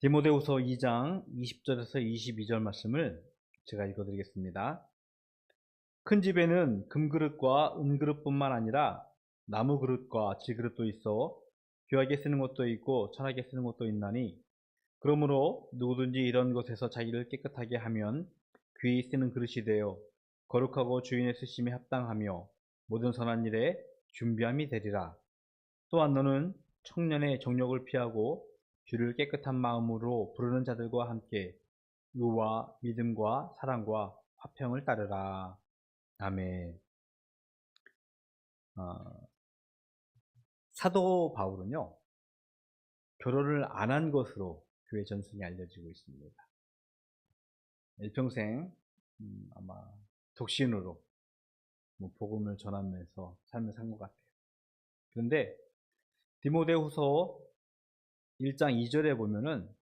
디모데후서 2장 20절에서 22절 말씀을 제가 읽어드리겠습니다. 큰 집에는 금그릇과 은그릇뿐만 아니라 나무그릇과 질그릇도 있어 귀하게 쓰는 것도 있고 천하게 쓰는 것도 있나니, 그러므로 누구든지 이런 것에서 자기를 깨끗하게 하면 귀히 쓰는 그릇이 되어 거룩하고 주인의 쓰심에 합당하며 모든 선한 일에 준비함이 되리라. 또한 너는 청년의 정욕을 피하고 주를 깨끗한 마음으로 부르는 자들과 함께 의와 믿음과 사랑과 화평을 따르라. 아멘. 사도 바울은요, 결혼을 안 한 것으로 교회 전승에 알려지고 있습니다. 일평생 아마 독신으로 복음을 전하면서 삶을 산 것 같아요. 그런데 디모데후서 1장 2절에 보면은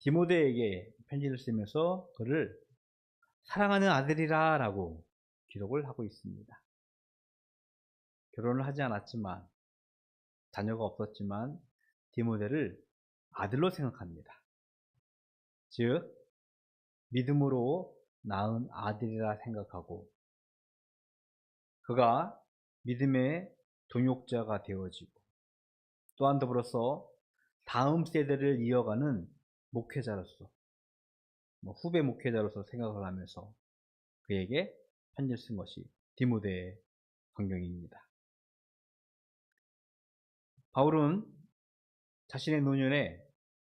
디모데에게 편지를 쓰면서 그를 사랑하는 아들이라 라고 기록을 하고 있습니다. 결혼을 하지 않았지만, 자녀가 없었지만 디모데를 아들로 생각합니다. 즉 믿음으로 낳은 아들이라 생각하고 그가 믿음의 동역자가 되어지고, 또한 더불어서 다음 세대를 이어가는 목회자로서, 후배 목회자로서 생각을 하면서 그에게 편지를 쓴 것이 디모데의 성경입니다. 바울은 자신의 노년에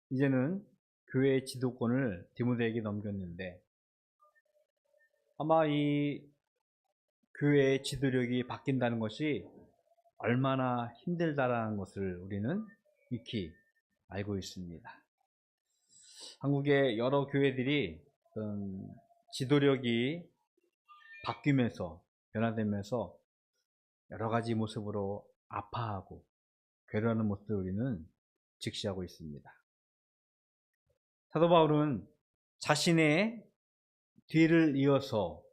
이제는 교회의 지도권을 디모데에게 넘겼는데, 아마 이 교회의 지도력이 바뀐다는 것이 얼마나 힘들다라는 것을 우리는 익히 알고 있습니다. 한국의 여러 교회들이 지도력이 바뀌면서, 변화되면서 여러 가지 모습으로 아파하고 괴로워하는 모습을 우리는 직시하고 있습니다. 사도 바울은 자신의 뒤를 이어서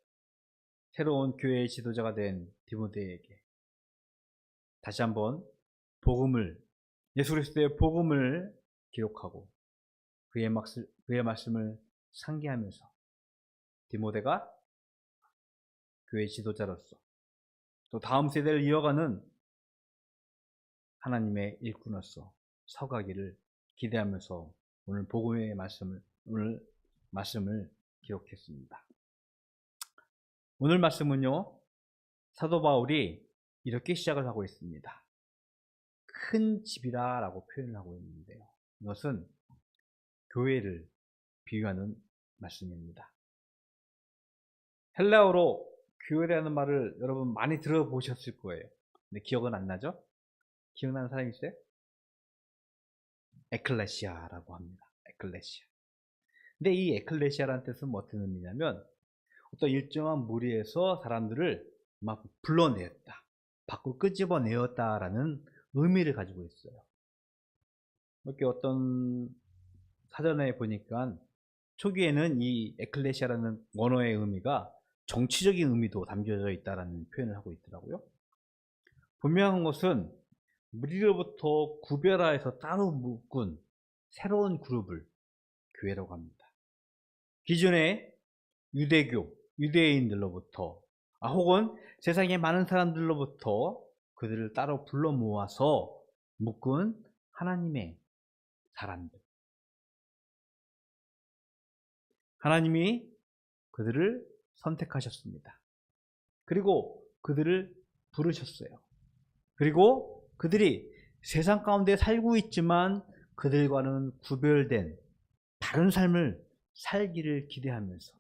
새로운 교회의 지도자가 된 디모데에게 다시 한번 예수 그리스도의 복음을 기록하고 그의 말씀을 상기하면서 디모데가 교회 지도자로서 또 다음 세대를 이어가는 하나님의 일꾼으로서 서가기를 기대하면서 오늘 복음의 말씀을 기록했습니다. 오늘 말씀은요, 사도 바울이 이렇게 시작을 하고 있습니다. 큰 집이라 라고 표현을 하고 있는데요, 이것은 교회를 비유하는 말씀입니다. 헬라어로 교회라는 말을 여러분 많이 들어보셨을 거예요. 근데 기억은 안 나죠? 기억나는 사람 있어요? 에클레시아라고 합니다. 에클레시아. 근데 이 에클레시아라는 뜻은 어떤 의미냐면, 어떤 일정한 무리에서 사람들을 막 불러내었다, 밖으로 끄집어내었다라는 의미를 가지고 있어요. 이렇게 어떤 사전에 보니까 초기에는 이 에클레시아라는 원어의 의미가 정치적인 의미도 담겨져 있다라는 표현을 하고 있더라고요. 분명한 것은 무리로부터 구별하여서 따로 묶은 새로운 그룹을 교회라고 합니다. 기존의 유대인들로부터 혹은 세상의 많은 사람들로부터 그들을 따로 불러 모아서 묶은 하나님의 사람들, 하나님이 그들을 선택하셨습니다. 그리고 그들을 부르셨어요. 그리고 그들이 세상 가운데 살고 있지만 그들과는 구별된 다른 삶을 살기를 기대하면서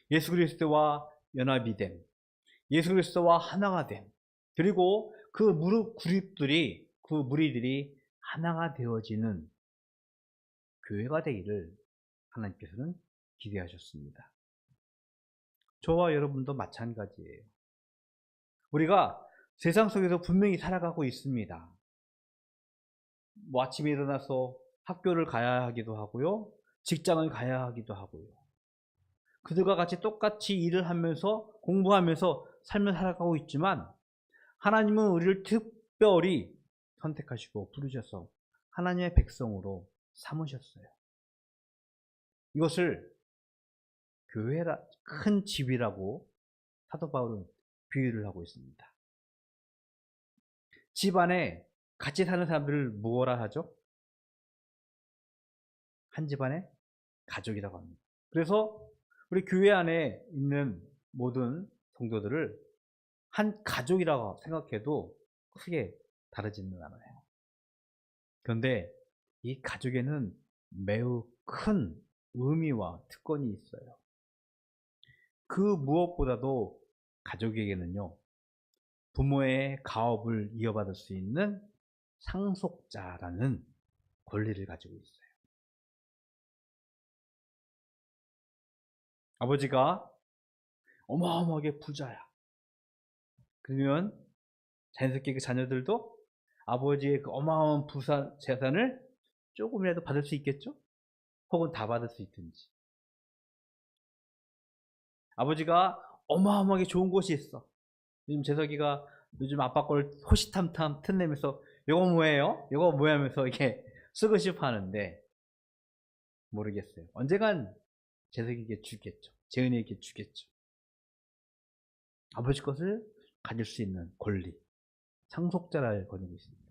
예수 그리스도와 연합이 된, 예수 그리스도와 하나가 된, 그리고 그 무리들이 하나가 되어지는 교회가 되기를 하나님께서는 기대하셨습니다. 저와 여러분도 마찬가지예요. 우리가 세상 속에서 분명히 살아가고 있습니다. 아침에 일어나서 학교를 가야 하기도 하고요, 직장을 가야 하기도 하고요. 그들과 같이 똑같이 일을 하면서 공부하면서 삶을 살아가고 있지만, 하나님은 우리를 특별히 선택하시고 부르셔서 하나님의 백성으로 삼으셨어요. 이것을 교회라 큰 집이라고 사도 바울은 비유를 하고 있습니다. 집 안에 같이 사는 사람들을 뭐라 하죠? 한 집안의 가족이라고 합니다. 그래서 우리 교회 안에 있는 모든 성도들을 한 가족이라고 생각해도 크게 다르지는 않아요. 그런데 이 가족에는 매우 큰 의미와 특권이 있어요. 그 무엇보다도 가족에게는요, 부모의 가업을 이어받을 수 있는 상속자라는 권리를 가지고 있어요. 아버지가 어마어마하게 부자야. 그러면 자연스럽게 그 자녀들도 아버지의 그 어마어마한 재산을 조금이라도 받을 수 있겠죠? 혹은 다 받을 수 있든지. 아버지가 어마어마하게 좋은 곳이 있어. 요즘 재석이가 요즘 아빠 걸 호시탐탐 틈내면서 이거 뭐예요? 이거 뭐야 하면서 이렇게 쓰고 싶어 하는데 모르겠어요. 언젠간 재석이에게 주겠죠. 재은이에게 주겠죠. 아버지 것을 가질 수 있는 권리, 상속자를 거느리고 있습니다.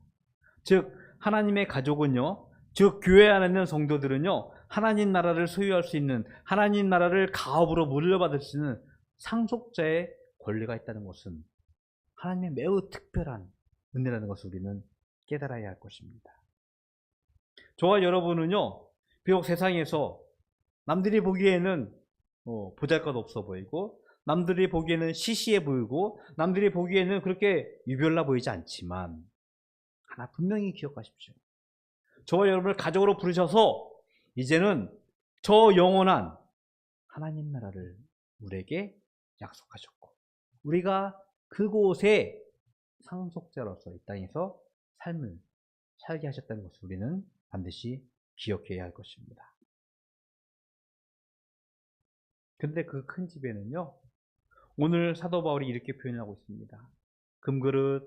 즉 하나님의 가족은요, 즉 교회 안에 있는 성도들은요, 하나님 나라를 소유할 수 있는, 하나님 나라를 가업으로 물려받을 수 있는 상속자의 권리가 있다는 것은 하나님의 매우 특별한 은혜라는 것을 우리는 깨달아야 할 것입니다. 저와 여러분은요, 비록 세상에서 남들이 보기에는 보잘것없어 보이고, 남들이 보기에는 시시해 보이고, 남들이 보기에는 그렇게 유별나 보이지 않지만 하나 분명히 기억하십시오. 저와 여러분을 가족으로 부르셔서 이제는 저 영원한 하나님 나라를 우리에게 약속하셨고, 우리가 그곳에 상속자로서 이 땅에서 삶을 살게 하셨다는 것을 우리는 반드시 기억해야 할 것입니다. 근데 그 큰 집에는요, 오늘 사도 바울이 이렇게 표현하고 있습니다. 금그릇,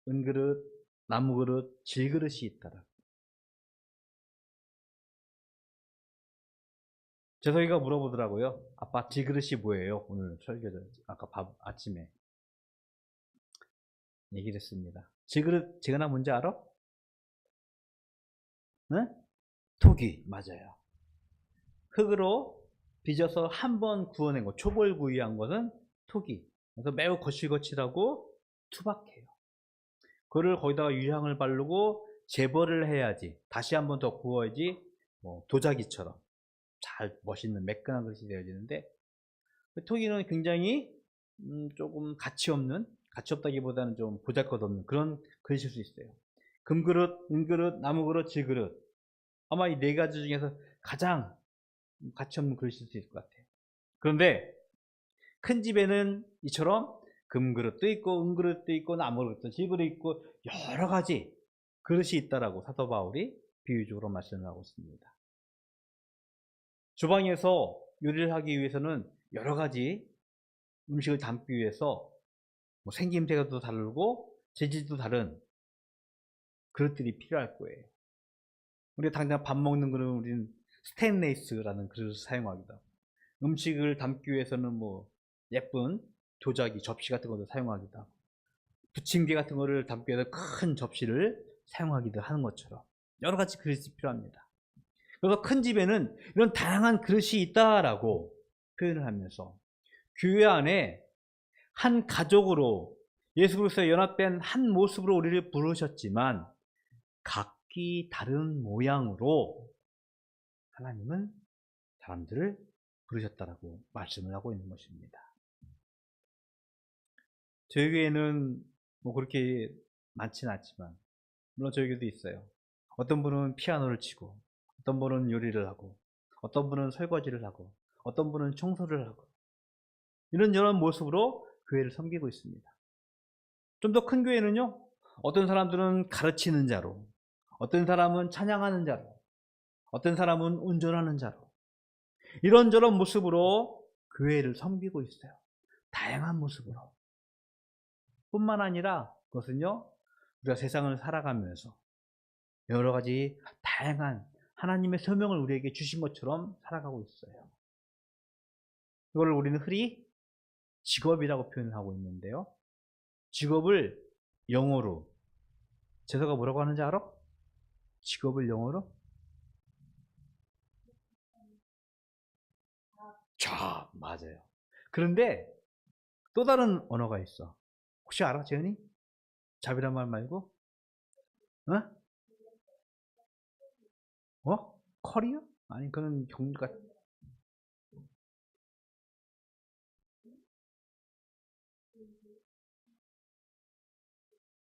은그릇, 나무그릇, 질그릇이 있더라. 재석이가 물어보더라고요. 아빠, 질그릇이 뭐예요? 오늘 설교를 아까 아침에 얘기를 했습니다. 질그릇, 제가 뭔지 알아? 네? 토기, 맞아요. 흙으로 빚어서 한 번 구워낸 거, 초벌구이한 것은 토기. 그래서 매우 거칠거칠하고 투박해요. 그거를 거기다가 유향을 바르고 재벌을 해야지, 다시 한 번 더 구워야지 도자기처럼 잘 멋있는 매끈한 그릇이 되어지는데, 토기는 굉장히 조금 가치 없다기보다는 좀 보잘것없는 그런 그릇일 수 있어요. 금그릇, 은그릇, 나무그릇, 질그릇, 아마 이 네 가지 중에서 가장 가치 없는 그릇일 수 있을 것 같아요. 그런데 큰 집에는 이처럼 금그릇도 있고 은그릇도 있고 나무그릇도 질그릇도 있고 여러 가지 그릇이 있다라고 사도 바울이 비유적으로 말씀을 하고 있습니다. 주방에서 요리를 하기 위해서는 여러 가지 음식을 담기 위해서 생김새도 다르고 재질도 다른 그릇들이 필요할 거예요. 우리가 당장 밥 먹는 그릇은 우리는 스테인레스라는 그릇을 사용하기도 하고, 음식을 담기 위해서는 예쁜 도자기, 접시 같은 것도 사용하기도 하고, 부침개 같은 거를 담기 위해서 큰 접시를 사용하기도 하는 것처럼 여러 가지 그릇이 필요합니다. 그래서 큰 집에는 이런 다양한 그릇이 있다라고 표현을 하면서 교회 안에 한 가족으로 예수 그리스도에 연합된 한 모습으로 우리를 부르셨지만 각기 다른 모양으로 하나님은 사람들을 부르셨다라고 말씀을 하고 있는 것입니다. 저희 교회는 그렇게 많지는 않지만 물론 저희 교회도 있어요. 어떤 분은 피아노를 치고, 어떤 분은 요리를 하고, 어떤 분은 설거지를 하고, 어떤 분은 청소를 하고, 이런 모습으로 교회를 섬기고 있습니다. 좀 더 큰 교회는요, 어떤 사람들은 가르치는 자로, 어떤 사람은 찬양하는 자로, 어떤 사람은 운전하는 자로, 이런저런 모습으로 교회를 섬기고 있어요. 다양한 모습으로. 뿐만 아니라 그것은요, 우리가 세상을 살아가면서 여러 가지 다양한 하나님의 소명을 우리에게 주신 것처럼 살아가고 있어요. 이걸 우리는 흔히 직업이라고 표현을 하고 있는데요. 직업을 영어로 제서가 뭐라고 하는지 알아? 직업을 영어로? 자, 맞아요. 그런데 또 다른 언어가 있어. 혹시 알아, 재은이? 잡이란 말 말고? 어? 어? 커리어? 아니, 그건 경주가,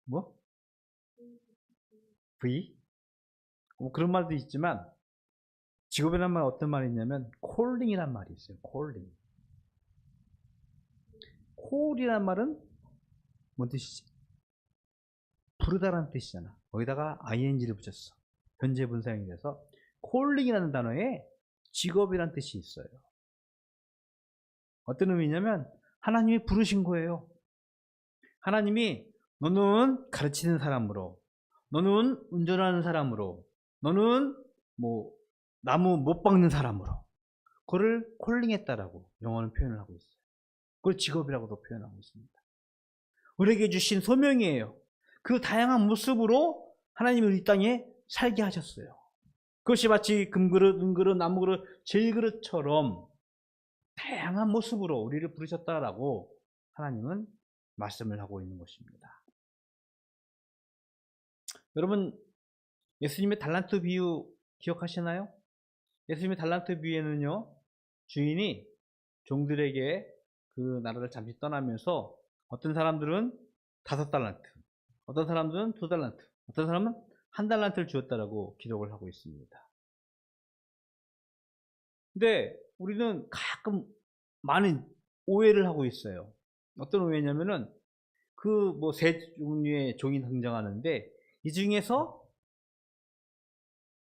뭐? V? 뭐 그런 말도 있지만, 직업이란 말 어떤 말이 있냐면, 콜링이란 말이 있어요. 콜링. 콜이란 말은 뭔 뜻이지? 부르다라는 뜻이잖아. 거기다가 ing를 붙였어. 현재 분사형이 돼서 콜링이라는 단어에 직업이라는 뜻이 있어요. 어떤 의미냐면 하나님이 부르신 거예요. 하나님이 너는 가르치는 사람으로, 너는 운전하는 사람으로, 너는 뭐 나무 못 박는 사람으로 그를 콜링했다라고 영어는 표현을 하고 있어요. 그걸 직업이라고도 표현하고 있습니다. 우리에게 주신 소명이에요. 그 다양한 모습으로 하나님은 이 땅에 살게 하셨어요. 그것이 마치 금그릇, 은그릇, 나무그릇, 질그릇처럼 다양한 모습으로 우리를 부르셨다라고 하나님은 말씀을 하고 있는 것입니다. 여러분, 예수님의 달란트 비유 기억하시나요? 예수님의 달란트 비유에는요, 주인이 종들에게 그 나라를 잠시 떠나면서 어떤 사람들은 5달란트, 어떤 사람들은 2달란트, 어떤 사람은 1달란트를 주었다라고 기록을 하고 있습니다. 근데 우리는 가끔 많은 오해를 하고 있어요. 어떤 오해냐면은 그 뭐 세 종류의 종이 등장하는데 이 중에서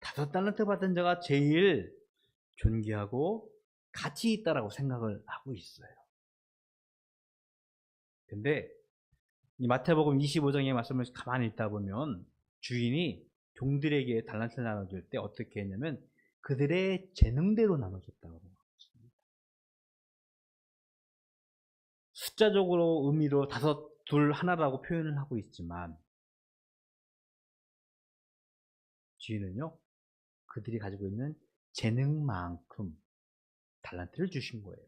5달란트 받은 자가 제일 존귀하고 가치 있다라고 생각을 하고 있어요. 근데 이 마태복음 25장의 말씀을 가만히 읽다 보면 주인이 종들에게 달란트를 나눠줄 때 어떻게 했냐면 그들의 재능대로 나눠줬다고 했습니다. 숫자적으로 의미로 5, 2, 하나라고 표현을 하고 있지만 주인은요 그들이 가지고 있는 재능만큼 달란트를 주신 거예요.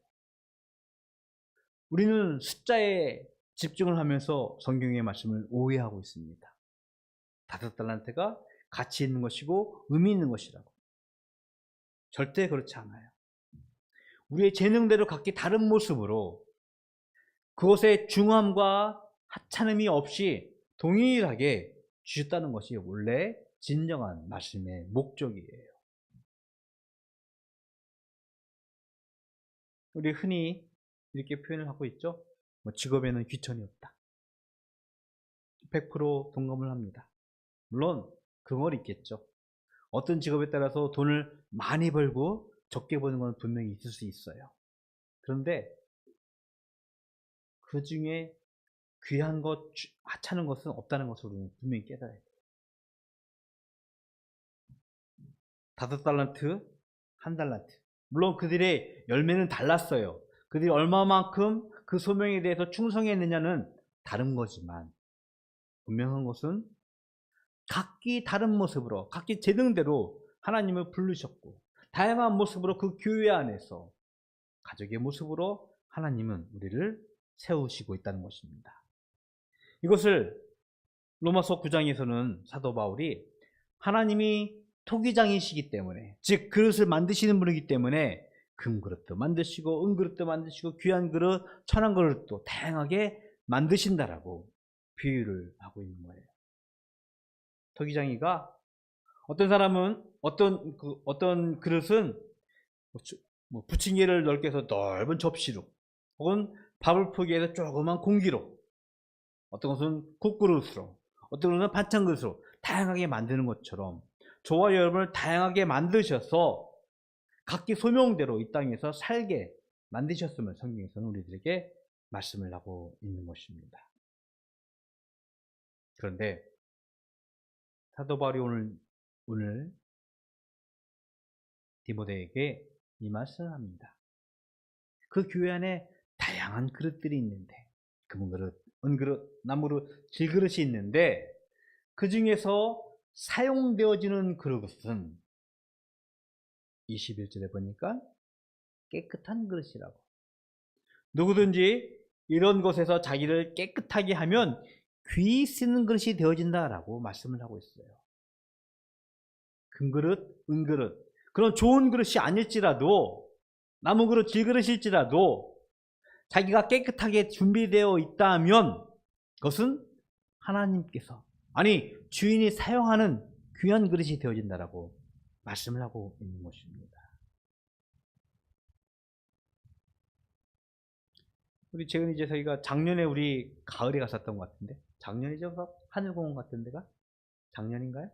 우리는 숫자에 집중을 하면서 성경의 말씀을 오해하고 있습니다. 5달란트가 가치 있는 것이고 의미 있는 것이라고. 절대 그렇지 않아요. 우리의 재능대로 각기 다른 모습으로 그것의 중함과 하찮음이 없이 동일하게 주셨다는 것이 원래 진정한 말씀의 목적이에요. 우리 흔히 이렇게 표현을 하고 있죠. 뭐 직업에는 귀천이 없다. 100% 동감을 합니다. 물론 그건 있겠죠. 어떤 직업에 따라서 돈을 많이 벌고 적게 버는 건 분명히 있을 수 있어요. 그런데 그 중에 귀한 것, 하찮은 것은 없다는 것을 우리는 분명히 깨달아야 돼요. 5달란트, 1달란트. 물론 그들의 열매는 달랐어요. 그들이 얼마만큼 그 소명에 대해서 충성했느냐는 다른 거지만 분명한 것은 각기 다른 모습으로 각기 재능대로 하나님을 부르셨고 다양한 모습으로 그 교회 안에서 가족의 모습으로 하나님은 우리를 세우시고 있다는 것입니다. 이것을 로마서 9장에서는 사도 바울이 하나님이 토기장이시기 때문에 즉 그릇을 만드시는 분이기 때문에 금그릇도 만드시고 은그릇도 만드시고 귀한 그릇 천한 그릇도 다양하게 만드신다라고 비유를 하고 있는 거예요. 토기장이가 어떤 사람은 어떤 그릇은 부침개를 넓게 해서 넓은 접시로 혹은 밥을 푸기 위해서 조그만 공기로 어떤 것은 국그릇으로 어떤 것은 반찬 그릇으로 다양하게 만드는 것처럼 저와 여러분을 다양하게 만드셔서 각기 소명대로 이 땅에서 살게 만드셨음을 성경에서는 우리들에게 말씀을 하고 있는 것입니다. 그런데 사도 바울이 오늘 디모데에게 이 말씀을 합니다. 그 교회 안에 다양한 그릇들이 있는데, 금그릇, 은그릇, 나무그릇, 질그릇이 있는데, 그 중에서 사용되어지는 그릇은 21절에 보니까 깨끗한 그릇이라고. 누구든지 이런 것에서 자기를 깨끗하게 하면 귀 쓰는 그릇이 되어진다라고 말씀을 하고 있어요. 금그릇, 은그릇, 그런 좋은 그릇이 아닐지라도, 나무그릇, 질그릇일지라도 자기가 깨끗하게 준비되어 있다면 그것은 하나님께서, 아니 주인이 사용하는 귀한 그릇이 되어진다라고 말씀을 하고 있는 것입니다. 우리 최근 이제 저희가 작년에 우리 가을에 갔었던 것 같은데, 작년이죠? 하늘공원 같은 데가? 작년인가요?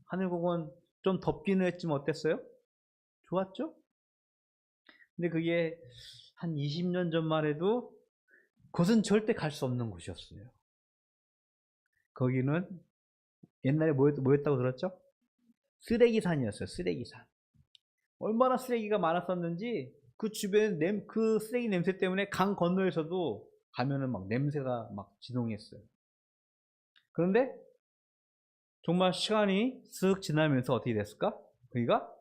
하늘공원 좀 덥기는 했지만 어땠어요? 좋았죠? 근데 그게 한 20년 전만 해도 그것은 절대 갈 수 없는 곳이었어요. 거기는 옛날에 뭐였다고 들었죠? 쓰레기산이었어요. 쓰레기산. 얼마나 쓰레기가 많았었는지 그 주변에 그 쓰레기 냄새 때문에 강 건너에서도 가면은 막 냄새가 막 진동했어요. 그런데 정말 시간이 쓱 지나면서 어떻게 됐을까? 거기가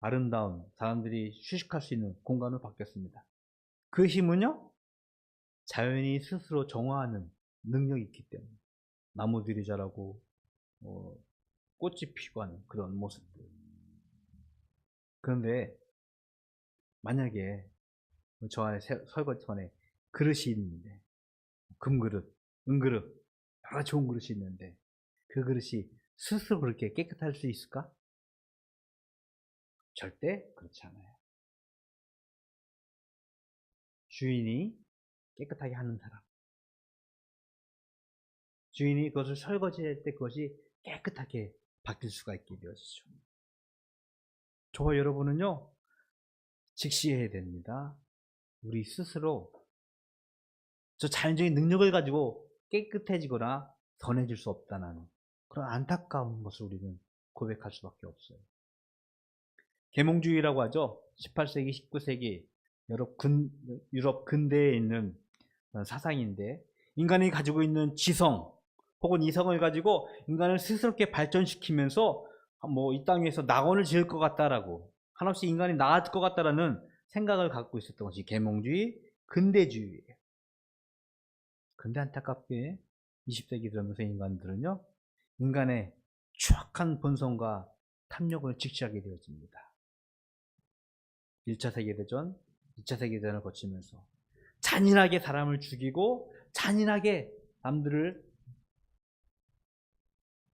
아름다운 사람들이 휴식할 수 있는 공간으로 바뀌었습니다. 그 힘은요, 자연이 스스로 정화하는 능력이 있기 때문에 나무들이 자라고 꽃이 피고 하는 그런 모습들. 그런데 만약에 저 안에 설거지판에 그릇이 있는데, 금그릇, 은그릇, 여러 좋은 그릇이 있는데 그 그릇이 스스로 그렇게 깨끗할 수 있을까? 절대 그렇지 않아요. 주인이 깨끗하게 하는 사람, 주인이 그것을 설거지할 때 그것이 깨끗하게 바뀔 수가 있게 되어지죠. 저와 여러분은요, 직시해야 됩니다. 우리 스스로 저 자연적인 능력을 가지고 깨끗해지거나 선해질 수 없다는 그런 안타까운 것을 우리는 고백할 수밖에 없어요. 계몽주의라고 하죠. 18세기, 19세기 유럽 근대에 있는 사상인데, 인간이 가지고 있는 지성 혹은 이성을 가지고 인간을 스스롭게 발전시키면서 이 땅에서 낙원을 지을 것 같다라고, 한없이 인간이 나아질 것 같다라는 생각을 갖고 있었던 것이 계몽주의, 근대주의예요. 근데 안타깝게 20세기 들어오면서 인간들은요, 인간의 추악한 본성과 탐욕을 직시하게 되어집니다. 1차 세계대전, 2차 세계대전을 거치면서 잔인하게 사람을 죽이고 잔인하게 남들을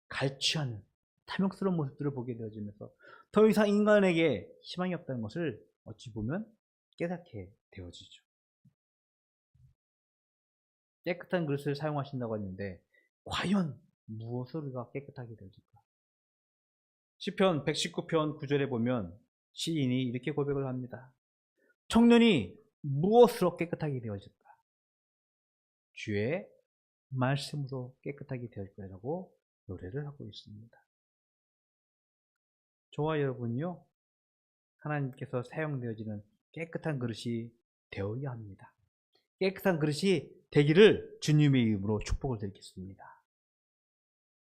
갈취하는 탐욕스러운 모습들을 보게 되어지면서 더 이상 인간에게 희망이 없다는 것을 어찌 보면 깨닫게 되어지죠. 깨끗한 그릇을 사용하신다고 했는데 과연 무엇으로 우리가 깨끗하게 되어질까? 시편 119편 9절에 보면 시인이 이렇게 고백을 합니다. 청년이 무엇으로 깨끗하게 되어질까? 주의 말씀으로 깨끗하게 되어질 거라고 노래를 하고 있습니다. 저와 여러분요, 하나님께서 사용되어지는 깨끗한 그릇이 되어야 합니다. 깨끗한 그릇이 되기를 주님의 이름으로 축복을 드리겠습니다.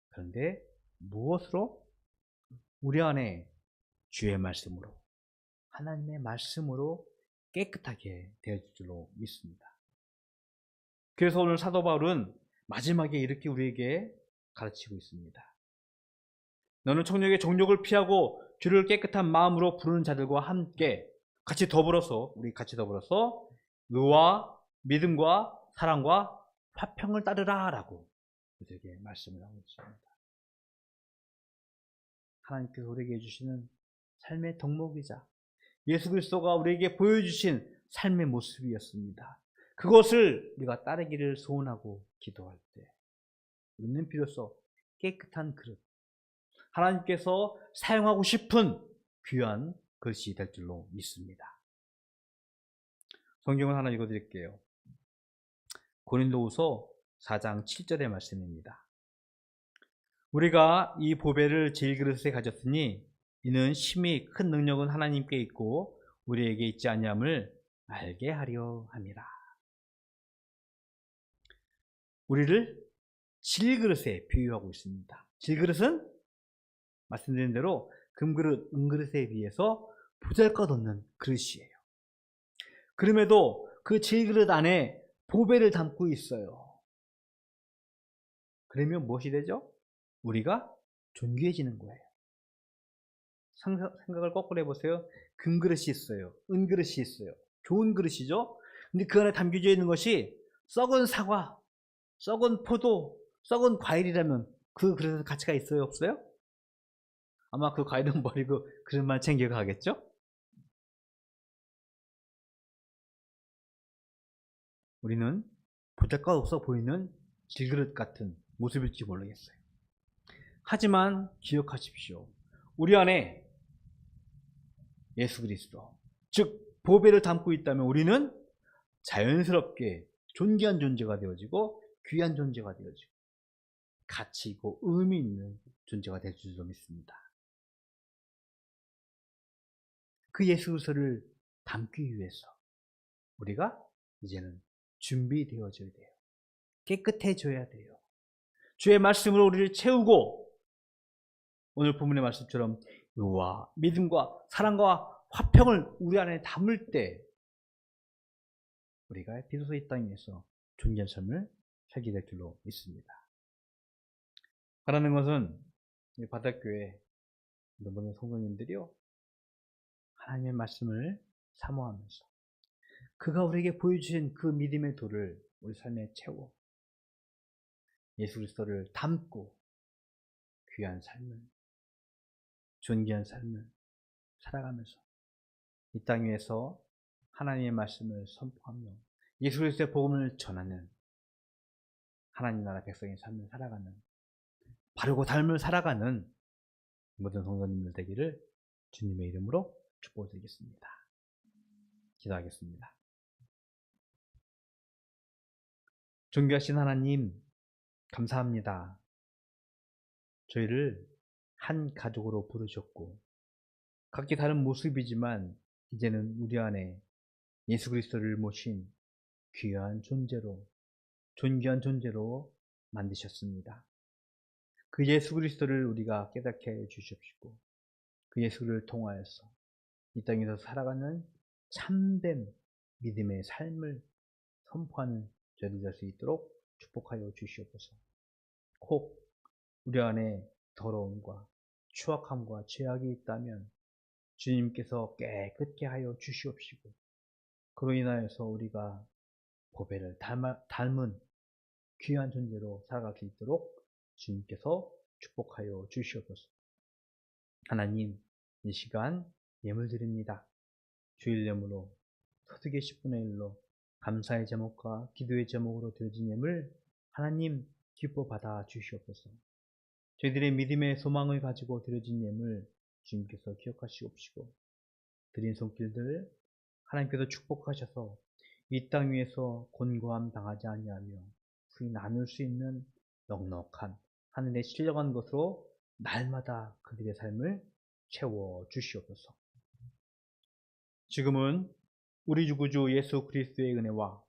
그런데 무엇으로? 우리 안에 주의 말씀으로, 하나님의 말씀으로 깨끗하게 되어질 줄로 믿습니다. 그래서 오늘 사도 바울은 마지막에 이렇게 우리에게 가르치고 있습니다. 너는 청년의 정욕을 피하고 주를 깨끗한 마음으로 부르는 자들과 함께 우리 같이 더불어서 의와 믿음과 사랑과 화평을 따르라 라고 우리에게 말씀을 하고 있습니다. 하나님께서 우리에게 주시는 삶의 덕목이자 예수 그리스도가 우리에게 보여주신 삶의 모습이었습니다. 그것을 우리가 따르기를 소원하고 기도할 때 있는 비로소 깨끗한 그릇, 하나님께서 사용하고 싶은 귀한 그릇이 될 줄로 믿습니다. 성경을 하나 읽어드릴게요. 고린도후서 4장 7절의 말씀입니다. 우리가 이 보배를 질그릇에 가졌으니 이는 심히 큰 능력은 하나님께 있고 우리에게 있지 아니함을 알게 하려 함이라. 우리를 질그릇에 비유하고 있습니다. 질그릇은 말씀드린 대로 금그릇, 은그릇에 비해서 보잘것없는 그릇이에요. 그럼에도 그 질그릇 안에 보배를 담고 있어요. 그러면 무엇이 되죠? 우리가 존귀해지는 거예요. 생각을 거꾸로 해보세요. 금그릇이 있어요. 은그릇이 있어요. 좋은 그릇이죠? 근데 그 안에 담겨져 있는 것이 썩은 사과, 썩은 포도, 썩은 과일이라면 그 그릇은 가치가 있어요? 없어요? 아마 그 과일은 버리고 그릇만 챙겨가겠죠? 우리는 보잘것없어 보이는 질그릇 같은 모습일지 모르겠어요. 하지만 기억하십시오. 우리 안에 예수 그리스도, 즉 보배를 담고 있다면 우리는 자연스럽게 존귀한 존재가 되어지고 귀한 존재가 되어지고 가치 있고 의미 있는 존재가 될 줄로 믿습니다. 그 예수 그리스도를 담기 위해서 우리가 이제는 준비되어져야 돼요. 깨끗해져야 돼요. 주의 말씀으로 우리를 채우고 오늘 본문의 말씀처럼 의와 믿음과 사랑과 화평을 우리 안에 담을 때 우리가 비로소 이 땅에서 존귀한 삶을 살게 될 줄로 믿습니다. 바라는 것은 바닷교회 모든 성도님들이요, 하나님의 말씀을 사모하면서 그가 우리에게 보여주신 그 믿음의 도를 우리 삶에 채워 예수 그리스도를 담고 귀한 삶을, 존귀한 삶을 살아가면서 이 땅 위에서 하나님의 말씀을 선포하며 예수 그리스도의 복음을 전하는 하나님 나라 백성의 삶을 살아가는, 바르고 닮을 살아가는 모든 성도님들 되기를 주님의 이름으로 축복드리겠습니다. 기도하겠습니다. 존귀하신 하나님, 감사합니다. 저희를 한 가족으로 부르셨고 각기 다른 모습이지만 이제는 우리 안에 예수 그리스도를 모신 귀한 존재로, 존귀한 존재로 만드셨습니다. 그 예수 그리스도를 우리가 깨닫게 해 주십시고 그 예수를 통하여서 이 땅에서 살아가는 참된 믿음의 삶을 선포하는 저희들 될 수 있도록 축복하여 주시옵소서. 혹 우리 안에 더러움과 추악함과 죄악이 있다면 주님께서 깨끗게 하여 주시옵시고 그로 인하여서 우리가 보배를 닮은 귀한 존재로 살아갈 수 있도록 주님께서 축복하여 주시옵소서. 하나님, 이 시간 예물 드립니다. 주일 예물로 소득의 10분의 1로 감사의 제목과 기도의 제목으로 드려진 예물 하나님 기뻐 받아 주시옵소서. 저희들의 믿음의 소망을 가지고 드려진 예물 주님께서 기억하시옵시고 드린 손길들 하나님께서 축복하셔서 이 땅 위에서 곤고함 당하지 아니하며 후히 나눌 수 있는 넉넉한 하늘의 신령한 것으로 날마다 그들의 삶을 채워 주시옵소서. 지금은 우리 구주 예수 그리스도의 은혜와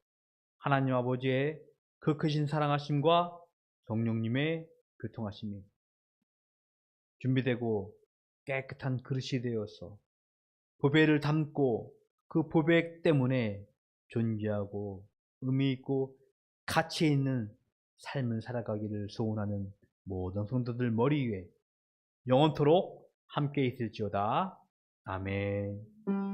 하나님 아버지의 그 크신 사랑하심과 성령님의 교통하심이 준비되고 깨끗한 그릇이 되어서 보배를 담고 그 보배 때문에 존귀하고 의미 있고 가치 있는 삶을 살아가기를 소원하는 모든 성도들 머리 위에 영원토록 함께 있을지어다. 아멘.